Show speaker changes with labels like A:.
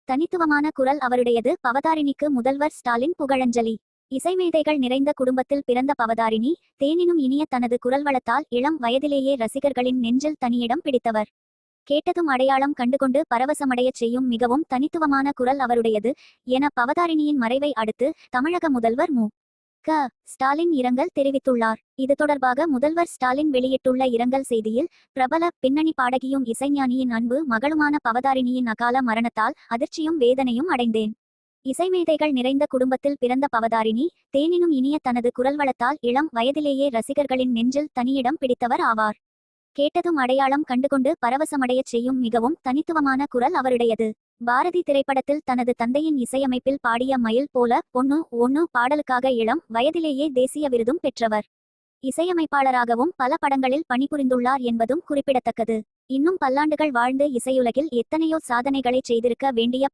A: தனித்துவமான குரல் அவருடையது. பவதாரிணிக்கு முதல்வர் ஸ்டாலின் புகழஞ்சலி. இசைமேதைகள் நிறைந்த குடும்பத்தில் பிறந்த பவதாரிணி, தேனினும் இனிய தனது குரல் வளத்தால் இளம் வயதிலேயே ரசிகர்களின் நெஞ்சில் தனியிடம் பிடித்தவர். கேட்டதும் அடையாளம் கண்டுகொண்டு பரவசமடையச் செய்யும் மிகவும் தனித்துவமான குரல் அவருடையது என பவதாரிணியின் மறைவை அடுத்து தமிழக முதல்வர் மு. க. ஸ்டாலின் இரங்கல் தெரிவித்துள்ளார். இது தொடர்பாக முதல்வர் ஸ்டாலின் வெளியிட்டுள்ள இரங்கல் செய்தியில், பிரபல பின்னணி பாடகியும் இசைஞானியின் அன்பு மகளுமான பவதாரிணியின் அகால மரணத்தால் அதிர்ச்சியும் வேதனையும் அடைந்தேன். இசைமேதைகள் நிறைந்த குடும்பத்தில் பிறந்த பவதாரிணி, தேனினும் இனிய தனது குரல் வளத்தால் இளம் வயதிலேயே ரசிகர்களின் நெஞ்சில் தனியிடம் பிடித்தவர் ஆவார். கேட்டதும் அடையாளம் கண்டுகொண்டு பரவசமடையச் செய்யும் மிகவும் தனித்துவமான குரல் அவருடையது. பாரதி திரைப்படத்தில் தனது தந்தையின் இசையமைப்பில் பாடிய மயில் போல பொண்ணு ஒண்ணு பாடலுக்காக இளம் வயதிலேயே தேசிய விருதும் பெற்றவர். இசையமைப்பாளராகவும் பல படங்களில் பணிபுரிந்துள்ளார் என்பதும் குறிப்பிடத்தக்கது. இன்னும் பல்லாண்டுகள் வாழ்ந்து இசையுலகில் எத்தனையோ சாதனைகளை செய்திருக்க வேண்டிய